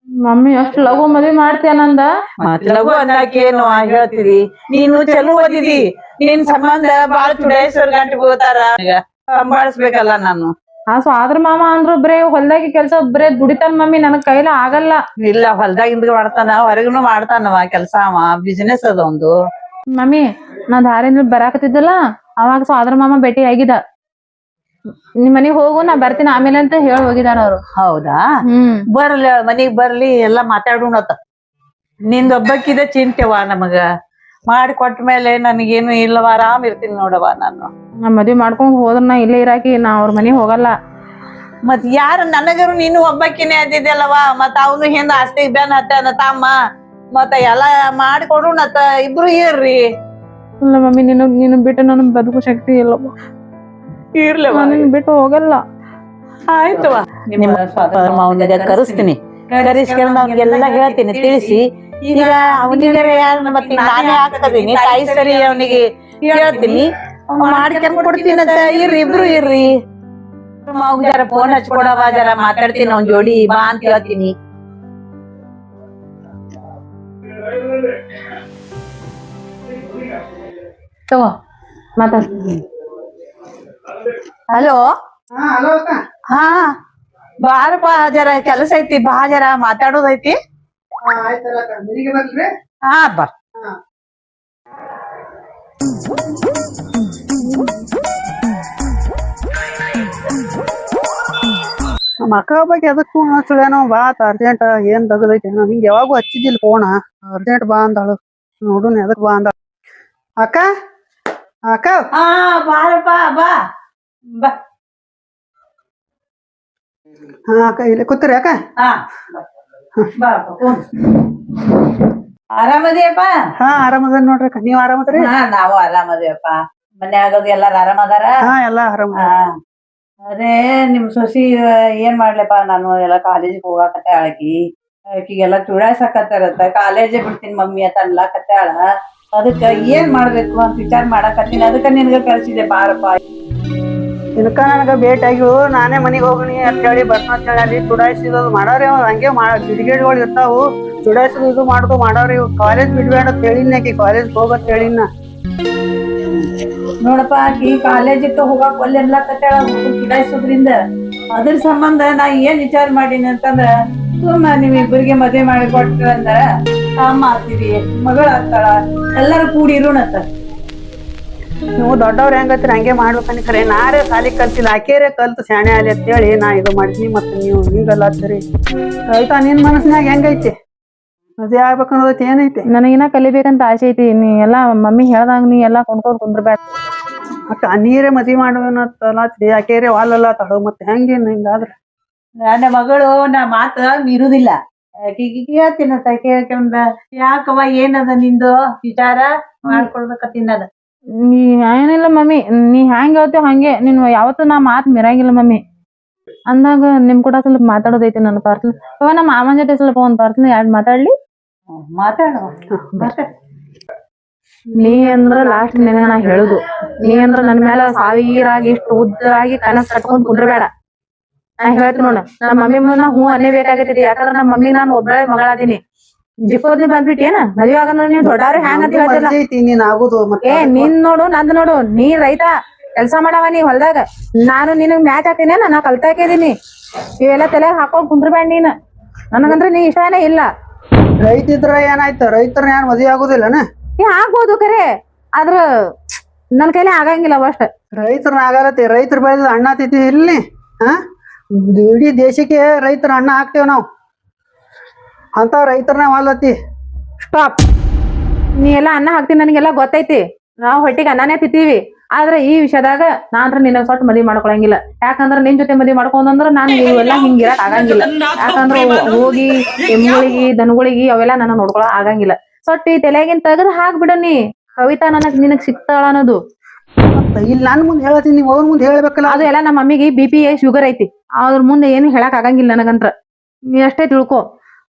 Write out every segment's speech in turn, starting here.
Mummy ಅಷ್ಟ್ ಲಘು ಮದ್ವಿ ಮಾಡ್ತೀಯ ನಂದ ಮತ್ ಲಘು ಅಂದಾಕೇನು ಹೇಳ್ತೀರಿ ನೀನು ಚಲೋ ಓದಿದಿ ನಿನ್ ಸಂಬಂಧ ಬಾಳ ಚುಡಾಯಿಸೋರ್ ಗಂಟು ಹೋತಾರ ಸಂಭಾಳಿಸ್ಬೇಕಲ್ಲ ನಾನು ಆದ್ರ ಮಾಮ ಅಂದ್ರು ಬರೇ ಹೊಲ್ದಾಗಿ ಕೆಲ್ಸ ಬರೇ ದುಡಿತಾನ ಮಮ್ಮಿ ನನಗ್ ಕೈಲ ಆಗಲ್ಲ. ಇಲ್ಲ ಹೊಲ್ದಾಗಿಂದ ಮಾಡ್ತಾನ ಹೊರಗನು ಮಾಡ್ತಾನವ ಕೆಲ್ಸ ಅವ ಬಿಸಿನೆಸ್ ಅದ ಒಂದು. ಮಮ್ಮಿ ನಾ ದಾರಿಯಿಂದ ಬರಾಕತ್ತಿದ್ದಲ್ಲ ಅವಾಗ ಆದ್ರ ಮಾಮ ಭೇಟಿ ಆಗಿದ. ನಿಮ್ ಮನಿಗ್ ಹೋಗು ನಾ ಬರ್ತೀನಿ ಆಮೇಲೆ ಅಂತ ಹೇಳಿ ಹೋಗಿದಾರ ಅವ್ರು. ಹೌದಾ ಬರ್ಲಿ ಮನಿಗ್ ಬರ್ಲಿ ಎಲ್ಲಾ ಮಾತಾಡೋಣತ. ನಿಂದೊಬ್ಬಕ್ಕಿದ ಚಿಂತೆವಾ ನಮಗ ಮಾಡಿ ಕೊಟ್ಟ ಮೇಲೆ ನನಗೇನು ಇಲ್ಲವ ಆರಾಮ್ ಇರ್ತೀನಿ ನೋಡವ ನಾನು. ನಾ ಮದ್ವಿ ಮಾಡ್ಕೊಂಡ್ ಹೋದ್ರ ನಾ ಇಲ್ಲೇ ಇರಾಕಿ ನಾ ಅವ್ರ ಮನಿಗ್ ಹೋಗಲ್ಲ. ಮತ್ ಯಾರು ನನಗರು ನೀನು ಒಬ್ಬಕ್ಕಿನೇ ಅದಿದ್ದಲ್ಲವ ಮತ್ ಅವನು ಹಿಂದ ಆಸ್ತಿ ಬೇನ್ ಹತ್ತನ ತಮ್ಮ ಮತ್ತ ಎಲ್ಲಾ ಮಾಡಿ ಕೊಡೋಣತ ಇಬ್ರು ಇರ್ರಿ. ಇಲ್ಲ ಮಮ್ಮಿ ನೀನು ಬಿಟ್ಟು ನನಗ್ ಬದುಕು ಶಕ್ತಿ ಇಲ್ಲ. ಇರ್ಲವ ನಿನ್ ಬಿಟ್ಟು ಹೋಗಲ್ಲ. ಆಯ್ತವ ಅವನಿಗೆ ಕರೆಸ್ತೀನಿ ಕರೆಸ್ಕೊಂಡು ಅವ್ನಿಗೆಲ್ಲ ಹೇಳ್ತೀನಿ ತಿಳಿಸಿ. ಈಗ ಅವನಿಗೆ ಮತ್ತೆ ನಾನೇ ಹಾಕದೀನಿ ತಾಯಿ ಸರಿ ಅವನಿಗೆ ಹೇಳ್ತೀನಿ ಮಾಡ್ಕೊಂಡ್ ಕೊಡ್ತೀನಂತ ಇರ್ರಿ ಇಬ್ರು ಇರ್ರಿ. ಜರ ಫೋನ್ ಹಚ್ಕೊಡವ ಜರ ಮಾತಾಡ್ತೀನಿ ಅವ್ನ ಜೋಡಿ ಬಾ ಅಂತ ಹೇಳ್ತೀನಿ. ತಗೋ ಮಾತಾಡ್ತೀನಿ. ಹಲೋ ಹಾ ಬಾರಪ್ಪ ಜರ ಕೆಲಸ ಐತಿ ಬಾ ಜರ ಮಾತಾಡೋದೈತಿ. ಹಾ ಬಾ ನಮ್ಮ ಅಕ್ಕ ಬಗ್ಗೆ ಅದಕ್ಕೂ ಅನ್ಸಲೇನೋ ಬಾ ಅರ್ಜೆಂಟ್ ಏನ್ ತಗದೈತಿ ಹಿಂಗ ಯಾವಾಗೂ ಹಚ್ಚಿದ್ದಿಲ್ಲ ಫೋನ ಅರ್ಜೆಂಟ್ ಬಾ ಅಂದಾಳು ನೋಡುನ್ ಎದಕ್ ಬಾ ಅಂದಾಳ. ಅಕ್ಕ ಅಕ್ಕ ಹಾ ಬಾರಪ್ಪ ಬಾ ಬಾ. ಹಾ ಅಕ್ಕ ಇಲ್ಲಿ ಕೂತ್ರಿ ಅಕ್ಕ. ಹಾ ಬಾ ಆರಾಮದಿಯಪ್ಪ? ಹಾ ಆರಾಮದ ನೋಡ್ರಿ ಅಕ್ಕ ನೀವ್ ಆರಾಮದ್ರಿ? ಹಾ ನಾವು ಆರಾಮದಿವಪ್ಪ. ಮನ್ಯಾಗದು ಎಲ್ಲಾರು ಆರಾಮದಾರ? ಹಾ ಎಲ್ಲಾ ಆರಾಮ. ಅದೇ ನಿಮ್ ಸೊಸಿ ಏನ್ ಮಾಡ್ಲಪ್ಪ ನಾನು ಎಲ್ಲಾ ಕಾಲೇಜಿಗೆ ಹೋಗಾಕತ್ತ ಆಕಿಗೆಲ್ಲಾ ಚುಡಾಯ್ಸಾಕತ್ತಾರತ್ತ ಕಾಲೇಜೇ ಬಿಡ್ತೀನಿ ಮಮ್ಮಿ ಅಂತ ಅನ್ಲಾಕತ್ತಾಳ. ಅದಕ್ಕ ಏನ್ ಮಾಡ್ಬೇಕು ಅಂತ ವಿಚಾರ ಮಾಡಾಕತ್ತೀನಿ ಅದಕ್ಕ ನಿನ್ಗ ಕಳ್ಸಿದೆ ಬಾರಪ್ಪ. ಇದಕ್ಕ ನನಗ ಭೇಟಿ ಆಗಿ ನಾನೇ ಮನಿಗ್ ಹೋಗಣಿ ಅಂತ ಹೇಳಿ ಬರ್ತಾ ಅಂತ ಹೇಳಿ ಅಲ್ಲಿ ಚುಡಾಯಿಸಿದ್ ಮಾಡಾರಿ ಅವ್ ಹಂಗೆ ಕಿಡಿಗೇಡಿಗಳು ಇರ್ತಾವು ಚುಡಾಯಿಸೋದು ಇದು ಮಾಡುದು ಮಾಡಾರಿ. ಕಾಲೇಜ್ ಬಿಡ್ಬೇಡ ಅಂತ ಹೇಳಿನ ಆಕಿ ಕಾಲೇಜ್ ಹೋಗತ್ ಹೇಳಿನ. ನೋಡಪ್ಪ ಆಕಿ ಕಾಲೇಜಕ್ಕ ಹೋಗಾಕ್ ಒಲ್ಲೆ ಅನ್ಲಾಕತ್ತಾಳ ಚುಡಾಯಿಸೋದ್ರಿಂದ. ಅದ್ರ ಸಂಬಂಧ ನಾ ಏನ್ ವಿಚಾರ ಮಾಡೀನಿ ಅಂತಂದ್ರ ಸುಮ್ಮ ನಿಮ್ ಇಬ್ಬರಿಗೆ ಮದ್ವೆ ಮಾಡಿ ಕೊಟ್ರ ಅಂದ್ರ ತಮ್ಮ ಆಗ್ತೀವಿ ಮಗಳ ಆಗ್ತಾಳ ಎಲ್ಲಾರು ಕೂಡಿ ಇರೋಣತ್ತ. ನೀವು ದೊಡ್ಡವ್ರ ಹೆಂಗತ್ರಿ ಹಂಗೆ ಮಾಡ್ಬೇಕಂತ ಖರೆ ನಾರೇ ಸಾಲಿ ಕಲ್ತಿಲ್ಲ ಆಕೇರೆ ಕಲ್ತು ಶಾಣೆ ಆಲಿ ಅಂತ ಹೇಳಿ ನಾ ಇದು ಮಾಡಿದ್ನಿ. ಮತ್ತೆ ನೀವು ಹಿಂಗಲ್ಲ ಸರಿ ಆಯ್ತಾ ನಿನ್ ಮನಸ್ಸಿನಾಗ ಹೆಂಗೈತಿ ಮದ್ವೆ ಆಗ್ಬೇಕನ್ನೋದೈತಿ ಏನೈತಿ? ನನಗಿನ್ನ ಕಲಿಬೇಕಂತ ಆಸೆ ಐತಿ. ನೀ ಎಲ್ಲಾ ಮಮ್ಮಿ ಹೇಳ್ದಂಗ ನೀ ಎಲ್ಲಾ ಕೊಂಡ್ಕೊಂಡ್ ಕುಂದ್ರಬೇಡ ಅಕ್ಕ ನೀರೇ ಮದ್ವಿ ಮಾಡುವನತ್ತಲಾತ್ರಿ ಆಕೇರೆ ವಾಲಲ್ಲ ತಡೋ ಮತ್ತೆ ಹೆಂಗೇನ್ ಹಿಂಗಾದ್ರ? ನನ್ನ ಮಗಳು ನಾ ಮಾತ ಮೀರುದಿಲ್ಲ ಕೇಳ್ತೀನಂತ ಕೇಳ್ಕೊಂಡ ಯಾಕವ ಏನದ ನಿಂದು ವಿಚಾರ ಮಾಡ್ಕೊಳ್ಬೇಕತ್ತೀನಿ ನಾನು. ನೀ ಏನಿಲ್ಲ ಮಮ್ಮಿ ನೀ ಹೆಂಗ್ ಹೇಳ್ತೇವ್ ಹಂಗೆ ನೀನ್ ಯಾವತ್ತು ನಾ ಮಾತ್ ಮಿರಂಗಿಲ್ಲ ಮಮ್ಮಿ. ಅಂದಾಗ ನಿಮ್ ಕೂಡ ಸ್ವಲ್ಪ ಮಾತಾಡೋದೈತಿ ನನ್ನ ಪರ್ಸನಲ್. ಇವಾಗ ನಮ್ಮ ಮಾಮನ ಜೊತೆ ಸ್ವಲ್ಪ ಒಂದ್ ಪರ್ಸನಲ್ ಯಾಡ್ ಮಾತಾಡ್ಲಿ? ಮಾತಾಡುವ. ನೀ ಅಂದ್ರ ಲಾಸ್ಟ್ ನಿನಗ ನಾ ಹೇಳುದು ನೀ ಅಂದ್ರ ನನ್ ಮೇಲೆ ಸಾವಿರಾಗಿ ಇಷ್ಟು ಉದ್ದಾಗಿ ಕನಸ್ ಕಟ್ಕೊಂಡ್ ಕುಂದ್ರಬೇಡ. ನಾ ಹೇಳ್ತೀನಿ ನೋಡ ನಮ್ಮ ಮಮ್ಮಿ ಮುಂದ ಹೂ ಅನ್ನೇಬೇಕಾಗೈತಿ. ಯಾಕಂದ್ರ ನಮ್ಮ ಮಮ್ಮಿ ನಾನು ಒಬ್ಬಳೆ ಮಗಳಾದೀನಿ. ಜಿಕ್ಕೋದ್ಲಿ ಬಂದ್ಬಿಟ್ಟೇನ ಮದ್ವೆ ಆಗಂದ್ರ ನೀವ್ ದೊಡ್ಡವ್ರ ಹ್ಯಾಂಗ ಅಂತ ಹೇಳ್ತಿಲ್ಲ. ನೀನ್ ಆಗುದು ಏ ನಿನ್ ನೋಡು ನಂದ್ ನೋಡು ನೀ ರೈತ ಕೆಲ್ಸ ಮಾಡವ ನೀ ಹೊಲ್ದಾಗ. ನಾನು ನಿನಗ್ ಮ್ಯಾಚ್ ಹಾಕ್ತೀನೇನ ನಾ ಕಲ್ತಾಕಿದೀನಿ. ಇವೆಲ್ಲ ತಲೆಗ್ ಹಾಕೊಂಡ್ ಕುಂದ್ರಬೇಡ ನೀನ್. ನನಗಂದ್ರ ನೀ ಇಷ್ಟನೇ ಇಲ್ಲ. ರೈತ ಇದ್ರ ಏನಾಯ್ತು ರೈತರ ಏನ್ ಮದ್ವೆ ಆಗುದಿಲ್ಲನ? ಆಗ್ಬೋದು ಖರೆ ಆದ್ರ ನನ್ ಕೈಲಿ ಆಗಂಗಿಲ್ಲ ಅಷ್ಟ. ರೈತರ ಆಗಲತ್ತಿ ರೈತರ ಬೆಳೆದ ಅಣ್ಣ ತಿಂತಿ ಇಲ್ಲಿ ಹಾ ಇಡೀ ದೇಶಕ್ಕೆ ರೈತರ ಅಣ್ಣ ಹಾಕ್ತೇವ್ ನಾವ್ ಅಂತ ರೈತರನ್ನ ವಾಲತ್ತಿ. ಸ್ಟಾಪ್. ನೀ ಎಲ್ಲಾ ಅನ್ನ ಹಾಕ್ತೀನಿ ನನಗೆಲ್ಲ ಗೊತ್ತೈತಿ. ನಾವ್ ಹೊಟ್ಟಿಗೆ ಅನ್ನನೇ ತಿಂತೀವಿ. ಆದ್ರ ಈ ವಿಷಯದಾಗ ನಾನ್ರ ನಿನ್ನ ಸ್ವಲ್ಪ ಮದ್ವಿ ಮಾಡ್ಕೊಳಂಗಿಲ್ಲ. ಯಾಕಂದ್ರ ನಿನ್ ಜೊತೆ ಮದ್ವಿ ಮಾಡ್ಕೊಂಡ್ರ ನಾನು ಇವೆಲ್ಲಾ ಹಿಂಗಿರಕ್ ಆಗಂಗಿಲ್ಲ. ಯಾಕಂದ್ರ ಹೋಗಿ ಎಮ್ಮಿಗಳಿಗೆ ದನಗಳಿಗೆ ಅವೆಲ್ಲಾ ನನ್ನ ನೋಡ್ಕೊಳ ಆಗಂಗಿಲ್ಲ. ಸೊಟ್ಟಿ ತಲೆಗಿನ್ ತೆಗದ್ ಹಾಕ್ಬಿಡ ನೀ ಕವಿತಾ ನಿನಗ್ ಸಿಕ್ತಾಳ ಅನ್ನೋದು. ಇಲ್ಲಿ ನನ್ ಮುಂದೆ ಹೇಳತ್ತೀನಿ ನೀವ್ ಅವ್ರ ಮುಂದೆ ಹೇಳ್ಬೇಕಲ್ಲ. ಅದು ಎಲ್ಲ ನಮ್ಮ ಮಮ್ಮಿಗೆ BP ಶುಗರ್ ಐತಿ. ಅದ್ರ ಮುಂದೆ ಏನು ಹೇಳಕ್ ಆಗಂಗಿಲ್ಲ ನನಗಂತ್ರ. ನೀ ಅಷ್ಟೇ ತಿಳ್ಕೊ.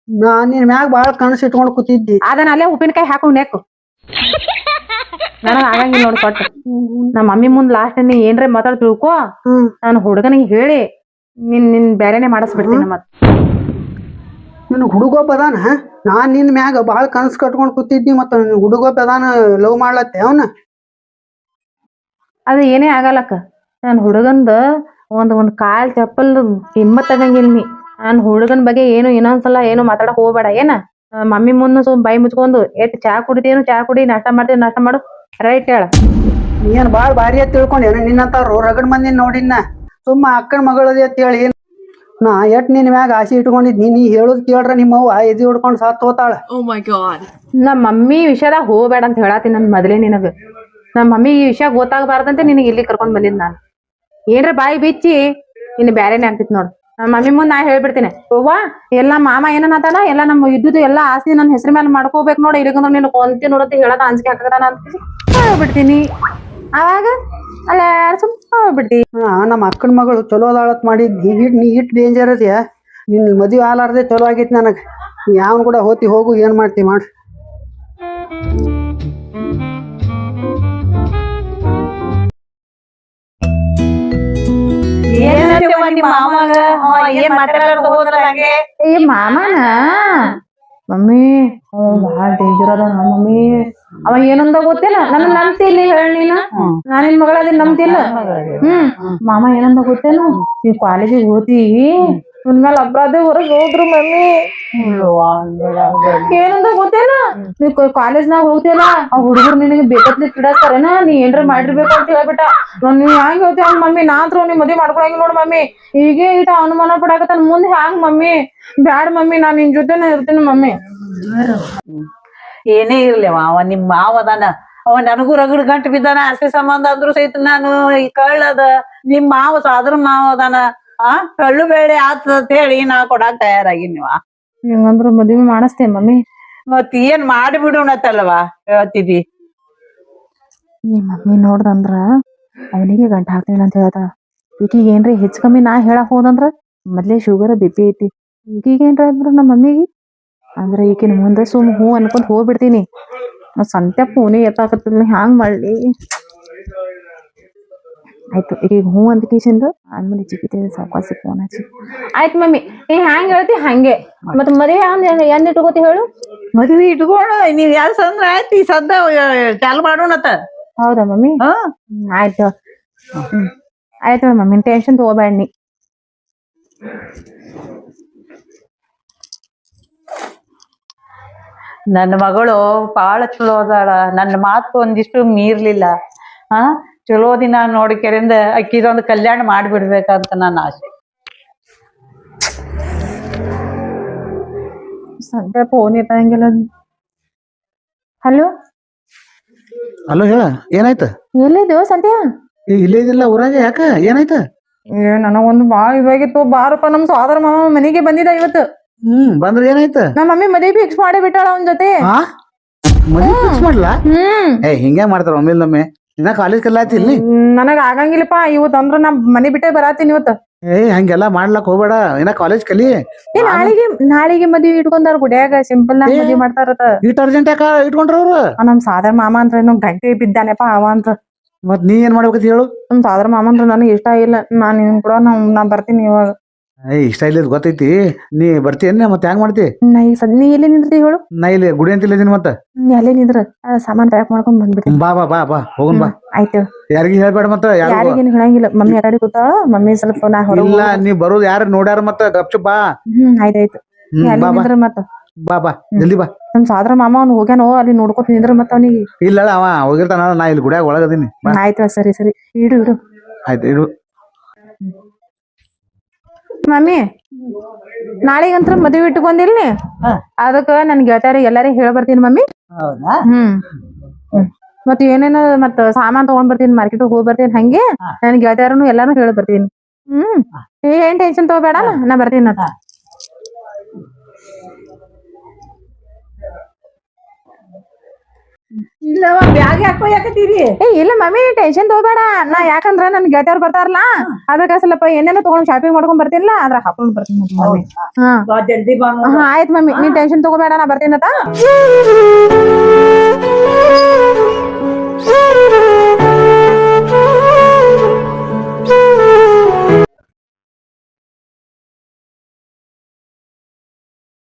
ನಾನ್ ನಿನ್ ಮ್ಯಾಗ ಬಾಳ ಕನಸು ಇಟ್ಕೊಂಡ್ ಕೂತಿದ್ದಿ. ಅದನ್ನ ಅಲ್ಲೇ ಉಪ್ಪಿನಕಾಯಿ ಹಾಕೊಂಡ್ ನೆಕ್ಕು. ನನಗ ಆಗಂಗಿಲ್ಲ ನೋಡ್ ಕೊಟ್ಟು. ನಮ್ಮ ಮಮ್ಮಿ ಮುಂದ್ ಲಾಸ್ಟ್ ನೀ ಏನ್ರ ಮಾತಾಡ್ ತಿಳ್ಕೊ. ನಾನು ಹುಡುಗನಿಗೆ ಹೇಳಿ ನಿನ್ ಬೇರೆನೆ ಮಾಡಿಸ್ಬಿಡ್ತೀನಿ. ಮತ್ ನಿನ್ ಹುಡುಗೊಬ್ಬ ಅದಾನ ನಾನ್ ನಿನ್ ಮ್ಯಾಗ ಬಾಳ ಕನಸ್ ಕಟ್ಕೊಂಡ್ ಕೂತಿದ್ನಿ ಮತ್ತ ಹುಡುಗೊಬ್ಬ ಅದಾನ ಲವ್ ಮಾಡ್ಲತ್ತೆ ಅವನ ಅದು ಏನೇ ಆಗಲ್ಲಕ್ಕ ನನ್ ಹುಡುಗಂದ ಒಂದ್ ಕಾಲ್ ಚಪ್ಪಲ್ ಕಿಮ್ಮತ್ ತಗಂಗಿಲ್ಲ ನೀ ನನ್ ಹುಡುಗನ್ ಬಗ್ಗೆ ಏನು ಇನ್ನೊಂದ್ಸಲ ಏನು ಮಾತಾಡಕ್ ಹೋಗ್ಬೇಡ ಏನ ಮಮ್ಮಿ ಮುಂದ ಸುಮ್ ಬಾಯಿ ಮುಚ್ಕೊಂಡು ಎಷ್ಟ್ ಚಾ ಕುಡಿತೇನು ಚಾ ಕುಡಿ ನಾಷ್ಟ ಮಾಡ್ತೇನೆ ನಾಷ್ಟ ಮಾಡು ರೈಟ್ ಹೇಳ ನೀನ್ ಬಾಳ್ ಭಾರಿ ಅಂತ ತಿಳ್ಕೊಂಡೇನ ನಿನ್ನಂತಾರು ರಗಡ್ ಮಂದಿ ನೋಡಿನ ಸುಮ್ಮ ಅಕ್ಕನ ಮಗಳದಿ ಅಂತ ಹೇಳಿ ನಾ ಎಟ್ ನಿನ್ ಮ್ಯಾಗ ಆಸೆ ಇಟ್ಕೊಂಡಿದ್ನಿ ನೀ ಹೇಳುದ್ ಕೇಳ್ರ ನಿಮ್ಮವ್ವ ಎದಿ ಹೊಡ್ಕೊಂಡ್ ಸಾತ್ ಹೋತಾಳ ನಮ್ಮ ಮಮ್ಮಿ ವಿಷಯದಾಗ ಹೋಗ್ಬೇಡ ಅಂತ ಹೇಳತ್ತೀನಿ ನನ್ ಮೊದಲೇ ನಿನಗ ನಮ್ಮ ಮಮ್ಮಿ ಈ ವಿಷಯ ಗೊತ್ತಾಗಬಾರ್ದಂತೆ ನಿನಗೆ ಇಲ್ಲಿ ಕರ್ಕೊಂಡ್ ಬಂದಿದ್ ನಾನು ಏನ್ರ ಬಾಯಿ ಬಿಚ್ಚಿ ಇನ್ನು ಬ್ಯಾರೇನೆ ಆಗ್ತಿತ್ ನೋಡು ನಮ್ಮ ಮಮ್ಮಿ ಮುಂದ್ ನಾ ಹೇಳ್ಬಿಡ್ತೀನಿ ಅವ್ವ ಎಲ್ಲಾ ಮಾಮ ಏನನ್ನತಾನ ಎಲ್ಲಾ ನಮ್ಮ ಇದ್ದುದು ಎಲ್ಲಾ ಆಸ್ತಿ ನನ್ನ ಹೆಸರು ಮೇಲೆ ಮಾಡ್ಕೋಬೇಕು ನೋಡಿ ಇಲ್ಲಿಗಂದ್ರ ನೀನು ಕೊಂತಿ ನೋಡತ್ತೆ ಹೇಳದ ಅಂಜಿಕೆ ಹಾಕದಾನ ಅಂತ ಹೇಳ್ಬಿಡ್ತೀನಿ ಅವಾಗ ಅಲ್ಲ ಸುಮ್ ಹೋಗ್ಬಿಡ್ತಿ ನಮ್ಮ ಅಕ್ಕನ ಮಗಳು ಚಲೋ ಅದಾಳತ್ ಮಾಡಿದ್ನಿ ನೀ ಇಟ್ ಡೇಂಜರ್ ಅದ್ಯಾ ನಿನ್ ಮದ್ವಿ ಆಲಾರ್ದೆ ಚಲೋ ಆಗೈತಿ ನನಗ್ ಯಾವನ್ ಕೂಡ ಹೋತಿ ಹೋಗು ಏನ್ ಮಾಡ್ತಿ ಮಾಡ್ ಏನ್ ಮಾತಾಡೋದು ಹೋದ್ರ ಹಂಗೆ ಏ ಮಾಮನ ಮಮ್ಮಿ ಬಾಳ ಡೇಂಜರ್ ಅದ ಮಮ್ಮಿ ಅವ ಏನಂದ ಗೊತ್ತಿಲ್ಲ ನನ್ನ ನಂಬ್ತಿಲ್ಲ ಹೇಳ ನೀನ ನಾನಿನ್ ಮಗಳದಿ ನಂಬ್ತಿಲ್ಲ ಮಾಮ ಏನಂದ ಗೊತ್ತೇನು ನೀವ್ ಕಾಲೇಜಿಗೆ ಹೋತಿ ನಿನ್ಮೇಲೆ ಅಪರಾಧ ಹೊರಗೆ ಹೋದ್ರು ಮಮ್ಮಿ ಏನಂದ ಗೊತ್ತೇನ ನೀ ಕಾಲೇಜ್ನಾಗ ಹೋಗ್ತಿಯಲ್ಲ ಆ ಹುಡುಗರು ನಿನಗೆ ಬೇಕತ್ಲಿ ಕಿಡಾಸ್ತಾರೇನ ನೀ ಏನ್ರ ಮಾಡಿರ್ಬೇಕು ಅಂತ ಹೇಳ್ಬಿಟ್ಟ ನೀವ್ ಹ್ಯಾಂಗ ಹೇಳ್ತಿ ಅವ್ನ ಮಮ್ಮಿ ನಾತ್ರ ನೀವ್ ಮದ್ವಿ ಮಾಡ್ಕೊಳಂಗಿಲ್ಲ ನೋಡ್ ಮಮ್ಮಿ ಈಗೇ ಇಟ ಅನುಮಾನ ಪಡಾಕತ್ತಾನ ಮುಂದೆ ಹ್ಯಾಂಗ್ ಮಮ್ಮಿ ಬ್ಯಾಡ ಮಮ್ಮಿ ನಾನ್ ನಿನ್ ಜೊತೆನೆ ಇರ್ತೀನಿ ಮಮ್ಮಿ ಏನೇ ಇರ್ಲಿ ಅವ ನಿಮ್ ಮಾವ ಅದಾನ ಅವ ನನಗೂ ರಗಡ್ ಗಂಟು ಬಿದ್ದಾನ ಆಸ್ತಿ ಸಂಬಂಧ ಅಂದ್ರು ಸಹಿತ ನಾನು ಈ ಕಳ್ಳದ ನಿಮ್ ಮಾವ ಸಾದ್ರ ಮಾವ ಅದಾನ ಕಳ್ಳು ಬೇಳೆ ಆತದ ಅಂತ ಹೇಳಿ ನಾ ಕೊಡಾಕ್ ತಯಾರಾಗಿನಿವ ಹಿಂಗಂದ್ರ ಮದ್ವಿ ಮಾಡಿಸ್ತೇನೆ ಮಮ್ಮಿ ಮತ್ ಏನ್ ಮಾಡಿಬಿಡೋಣತ್ತಲ್ವಾ ಹೇಳ್ತಿದಿ ಈ ಮಮ್ಮಿ ನೋಡ್ದಂದ್ರ ಅವನಿಗೆ ಗಂಟ ಹಾಕ್ತೀನಿ ಅಂತ ಹೇಳ್ತಾಳ ಈಗೀಗ ಏನ್ರಿ ಹೆಚ್ಚು ಕಮ್ಮಿ ನಾ ಹೇಳಕ್ ಹೋದಂದ್ರ ಮೊದ್ಲೇ ಶುಗರ್ BP ಐತಿ ಈಗೀಗ ಏನ್ರ ಅಂದ್ರ ನಮ್ಮ ಮಮ್ಮಿಗೆ ಅಂದ್ರ ಈಗಿನ ಮುಂದೆ ಸುಮ್ ಹೂ ಅನ್ಕೊಂಡ್ ಹೋಗ್ಬಿಡ್ತೀನಿ ಸಂತೆ ಫೋನೇ ಎತ್ತಾಕತ್ತಿಲ್ಲ ಹ್ಯಾಂಗ್ ಮಾಡ್ಲಿ ಆಯ್ತು ಈಗ ಹೂ ಅಂತ ಕೇಸಿಂದ ಆಮೇಲೆ ಚಿಕ್ಕಿತ ಸಾವಕಾಸಿ ಫೋನ್ ಹಚ್ಚಿ ಆಯ್ತು ಮಮ್ಮಿ ನೀ ಹ್ಯಾಂಗ್ ಹೇಳ್ತಿ ಹಂಗೆ ಮತ್ ಮದುವೆ ಎಂದ್ ಇಟ್ಕೋತಿ ಹೇಳು ಮದ್ವಿ ಇಟ್ಕೋಣ ನೀವ್ ಯಾರು ಸಂದ್ರ ಆಯ್ತು ಈ ಸದ್ದ ಚಾಲು ಮಾಡೋಣತ್ತ ಹೌದಾ ಮಮ್ಮಿ ಆಯ್ತು ಆಯ್ತು ಮಮ್ಮಿ ಟೆನ್ಷನ್ ತಗೋಬೇಡ ನೀ ನನ್ನ ಮಗಳು ಬಾಳ ಚಲೋ ಅದಾಳ ನನ್ನ ಮಾತು ಒಂದಿಷ್ಟು ಮೀರ್ಲಿಲ್ಲ ಚಲೋ ದಿನ ನೋಡಿಕೆರಿಂದ ಅಕ್ಕಿದೊಂದು ಕಲ್ಯಾಣ ಮಾಡ್ಬಿಡ್ಬೇಕಂತ ನನ್ನ ಆಸೆ ಸದ್ಯ ಫೋನ್ ಇಟ್ಟಂಗಿಲ್ಲ ಹಲೋ ಹಲೋ ಹೇಳ ಏನಾಯ್ತ ಎಲ್ಲಿದ್ದೇವ ಸಂಧ್ಯಾ ಇಲ್ಲೇ ಇದಿಲ್ಲ ಊರಾಗ ಯಾಕ ಏನಾಯ್ತ ನನಗೊಂದು ಬಾಳ ಇದಾಗಿತ್ತು ಬಾರಪ್ಪ ನಮ್ ಸೋದರ ಮಾಮ ಮನೆಗೆ ಬಂದಿದ್ದ ಇವತ್ತು ಬಂದ್ರ ಏನಾಯ್ತ ನಮ್ಮ ಮಮ್ಮಿ ಮದುವೆ ಫಿಕ್ಸ್ ಮಾಡಿ ಬಿಟ್ಟಾಳ ಅವನ ಜೊತೆ ಮದ್ವಿ ಫಿಕ್ಸ್ ಮಾಡ್ಲಾ ಹಿಂಗೆ ಮಾಡ್ತಾರ ಒಮ್ಮೆಲ್ಲೊಮ್ಮೆ ಇನ್ನ ಕಾಲೇಜ್ ಕಲ್ಲಾತಿ ಇಲ್ಲಿ ನನಗ ಆಗಂಗಿಲ್ಲಪ್ಪ ಇವತ್ತು ಅಂದ್ರ ನಾ ಮನೆ ಬಿಟ್ಟೆ ಬರಾತೀನಿ ಇವತ್ತು ಹಂಗೆಲ್ಲಾ ಮಾಡ್ಲಕ್ ಹೋಗ್ಬೇಡ ಇನ್ನ ಕಾಲೇಜ್ ಕಲಿ ನಾಳಿಗೆ ಮದ್ವಿ ಇಟ್ಕೊಂಡಾರ ಗುಡಿಯಾಗ ಸಿಂಪಲ್ ನಾಗ ಮದ್ವಿ ಮಾಡ್ತಾರತ ಇಟ್ ಅರ್ಜೆಂಟ್ ಯಾಕ ಇಟ್ಕೊಂಡ್ರ ಅವ್ರು ನಮ್ ಸಾದರ ಮಾಮ ಅಂದ್ರ ಏನೋ ಗಂಟೆ ಬಿದ್ದಾನೆಪ್ಪ ಅವ ಅಂತ ಮತ್ ನೀ ಏನ್ ಮಾಡ್ಬೇಕಂತ ಹೇಳು ನಮ್ ಸಾದರ ಮಾಮ ಅಂದ್ರ ನನಗೆ ಇಷ್ಟ ಇಲ್ಲ ನಾನ್ ನಿನ್ ಕೂಡ ನಾ ಬರ್ತೀನಿ ಇವಾಗ ಇಷ್ಟ ಇಲ್ಲ ಗೊತ್ತೈತಿ ನೀ ಬರ್ತೀಯನ್ನ ಮತ್ತೆ ಹೆಂಗ್ ಮಾಡ್ತಿ ನೀ ಎಲ್ಲಿ ನಿಂದ್ರತಿ ಹೇಳು ನಾ ಇಲ್ಲಿ ಗುಡಿ ಅಂತ ಇಲ್ಲಿದ್ದೀನಿ ಮತ್ತ ನೀ ಅಲ್ಲೇ ನಿಂದ್ರ ಸಾಮಾನ್ ಪ್ಯಾಕ್ ಮಾಡ್ಕೊಂಡ್ ಬಂದ್ಬಿಡ್ತೀನಿ ಬಾ ಬಾ ಬಾ ಬಾ ಹೋಗನ್ ಬಾ ಆಯ್ತು ಯಾರಿಗಿ ಹೇಳ್ಬೇಡ ಮತ್ತ ಯಾರಿಗೇನು ಹೇಳಂಗಿಲ್ಲ ಮಮ್ಮಿ ಆ ಕಡೆ ಕೂತಾಳ ಮಮ್ಮಿ ಸ್ವಲ್ಪ ನಾ ಇಲ್ಲ ನೀ ಬರೋದು ಯಾರು ನೋಡ್ಯಾರ ಮತ್ತ ಗಪ್ಚುಪ್ ಬಾ ಆಯ್ತಾಯ್ತು ನಿಂದ್ರ ಮತ್ತ ಬಾ ಬಾ ಜಲ್ದಿ ಬಾ ನಮ್ ಸಾದ್ರ ಮಾಮ ಅವ್ನು ಹೋಗ್ಯಾನೋ ಅಲ್ಲಿ ನೋಡ್ಕೊತ ನಿಂದ್ರ ಮತ್ತ ಅವನಿಗೆ ಇಲ್ಲ ಅವ ಹೋಗಿರ್ತಾನ ನಾ ಇಲ್ಲಿ ಗುಡಿಯಾಗ ಒಳಗದೀನಿ ಆಯ್ತು ಸರಿ ಸರಿ ಇಡು ಇಡು ಆಯ್ತು ಇಡು ಮಮ್ಮಿ ನಾಳಿಗಂತ್ರ ಮದ್ವಿ ಇಟ್ಕೊಂಡಿಲ್ಲ ಅದಕ್ಕ ನನ್ ಗೆಳತಿಯರಿಗೆ ಎಲ್ಲಾರಿಗೂ ಹೇಳ ಬರ್ತೀನಿ ಮಮ್ಮಿ ಹೌದಾ ಮತ್ ಏನೇನು ಮತ್ ಸಾಮಾನ್ ತಗೊಂಡ್ ಬರ್ತೀನಿ ಮಾರ್ಕೆಟ್ ಹೋಗಿ ಬರ್ತೀನಿ ಹಂಗೆ ನನ್ ಗೆಳತಿಯರನು ಎಲ್ಲಾನು ಹೇಳ ಬರ್ತೀನಿ ಏನ್ ಟೆನ್ಷನ್ ತಗೋಬೇಡ ನಾ ಬರ್ತೀನಿ ಅಂತ ಇಲ್ಲವ ಬ್ಯಾಗ್ ಹಾಕೋ ಯಾಕತ್ತೀರಿ ಇಲ್ಲ ಮಮ್ಮಿ ಟೆನ್ಷನ್ ತಗೋಬೇಡ ನಾ ಯಾಕಂದ್ರ ನನ್ ಗೆಳತಿಯರ್ ಬರ್ತಾರಲ್ಲ ಅದಕ್ಕ ಸ್ವಲ್ಪ ಏನೇನೋ ತಗೊಂಡ್ ಶಾಪಿಂಗ್ ಮಾಡ್ಕೊಂಡ್ ಬರ್ತೀನಿಲ್ಲ ಅದ್ರ ಹಾಕೊಂಡ್ ಬರ್ತೀನಿ ಮಮ್ಮಿ ಜಲ್ದಿ ಬಾ ಆಯ್ತು ಮಮ್ಮಿ ನೀನ್ ಟೆನ್ಷನ್ ತಗೋಬೇಡ ನಾ ಬರ್ತೀನತ್ತ